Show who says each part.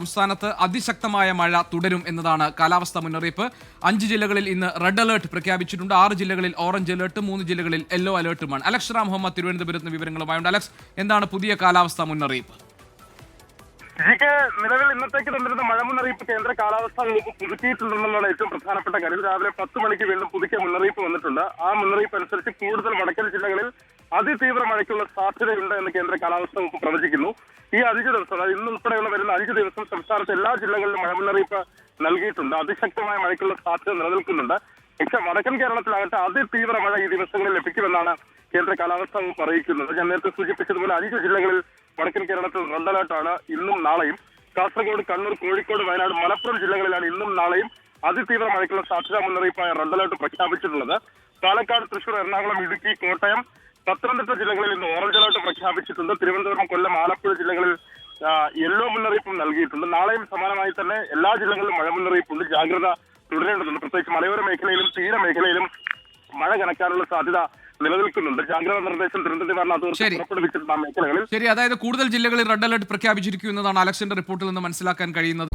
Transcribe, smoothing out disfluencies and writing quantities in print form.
Speaker 1: സംസ്ഥാനത്ത് അതിശക്തമായ മഴ തുടരും എന്നതാണ് കാലാവസ്ഥാ മുന്നറിയിപ്പ്. 5 ജില്ലകളിൽ ഇന്ന് റെഡ് അലേർട്ട് പ്രഖ്യാപിച്ചിട്ടുണ്ട്. 6 ജില്ലകളിൽ ഓറഞ്ച് അലേർട്ട്, 3 ജില്ലകളിൽ യെല്ലോ അലേർട്ടുമാണ്. അലക്സ് റാം മുഹമ്മദ് തിരുവനന്തപുരത്ത് നിന്ന് വിവരങ്ങളുമായുണ്ട്. അലക്സ്, എന്താണ് പുതിയ കാലാവസ്ഥാ മുന്നറിയിപ്പ്?
Speaker 2: നിലവിൽ ഇന്നത്തേക്ക് തന്നിരുന്ന മഴ മുന്നറിയിപ്പ് കേന്ദ്ര കാലാവസ്ഥാ വകുപ്പ് പുതുക്കിയിട്ടുണ്ടെന്നുള്ളതാണ് ഏറ്റവും പ്രധാനപ്പെട്ട കാര്യം. രാവിലെ 10 മണിക്ക് വീണ്ടും പുതുക്കിയ മുന്നറിയിപ്പ് വന്നിട്ടുണ്ട്. ആ മുന്നറിയിപ്പ് അനുസരിച്ച് കൂടുതൽ വടക്കൻ ജില്ലകളിൽ അതിതീവ്ര മഴയ്ക്കുള്ള സാധ്യതയുണ്ട് എന്ന് കേന്ദ്ര കാലാവസ്ഥാ വകുപ്പ് പ്രവചിക്കുന്നു. ഈ 5 ദിവസം, അതായത് ഇന്ന് ഉൾപ്പെടെയുള്ള വരുന്ന 5 ദിവസം സംസ്ഥാനത്തെ എല്ലാ ജില്ലകളിലും മഴ മുന്നറിയിപ്പ് നൽകിയിട്ടുണ്ട്. അതിശക്തമായ മഴയ്ക്കുള്ള സാധ്യത നിലനിൽക്കുന്നുണ്ട്. പക്ഷേ വടക്കൻ കേരളത്തിലാകട്ടെ അതിതീവ്ര മഴ ഈ ദിവസങ്ങളിൽ ലഭിക്കുമെന്നാണ് കേന്ദ്ര കാലാവസ്ഥാ വകുപ്പ് അറിയിക്കുന്നത്. ഞാൻ നേരത്തെ സൂചിപ്പിച്ചതുപോലെ 5 ജില്ലകളിൽ വടക്കൻ കേരളത്തിൽ റെഡ് അലേർട്ടാണ് ഇന്നും നാളെയും. കാസർഗോഡ്, കണ്ണൂർ, കോഴിക്കോട്, വയനാട്, മലപ്പുറം ജില്ലകളിലാണ് ഇന്നും നാളെയും അതിതീവ്ര മഴയ്ക്കുള്ള സാധ്യതാ മുന്നറിയിപ്പായ റെഡ് അലേർട്ട് പ്രഖ്യാപിച്ചിട്ടുള്ളത്. പാലക്കാട്, തൃശൂർ, എറണാകുളം, ഇടുക്കി, കോട്ടയം, പത്തനംതിട്ട ജില്ലകളിൽ ഇന്ന് ഓറഞ്ച് അലേർട്ട് പ്രഖ്യാപിച്ചിട്ടുണ്ട്. തിരുവനന്തപുരം, കൊല്ലം, ആലപ്പുഴ ജില്ലകളിൽ യെല്ലോ മുന്നറിയിപ്പും നൽകിയിട്ടുണ്ട്. നാളെയും സമാനമായി തന്നെ എല്ലാ ജില്ലകളിലും മഴ മുന്നറിയിപ്പുണ്ട്. ജാഗ്രത തുടരേണ്ടതുണ്ട്. പ്രത്യേകിച്ച് മലയോര മേഖലയിലും തീരമേഖലയിലും മഴ കനക്കാനുള്ള സാധ്യത നിലനിൽക്കുന്നുണ്ട്. ജാഗ്രതാ നിർദ്ദേശം ദുരന്ത നിവാരണ അതോറിറ്റി പുറപ്പെടുവിച്ചിട്ടുണ്ട് ആ മേഖലകളിൽ.
Speaker 1: ശരി, അതായത് കൂടുതൽ ജില്ലകളിൽ റെഡ് അലേർട്ട് പ്രഖ്യാപിച്ചിരിക്കുന്നതാണ് അലക്സിന്റെ റിപ്പോർട്ടിൽ നിന്ന് മനസ്സിലാക്കാൻ കഴിയുന്നത്.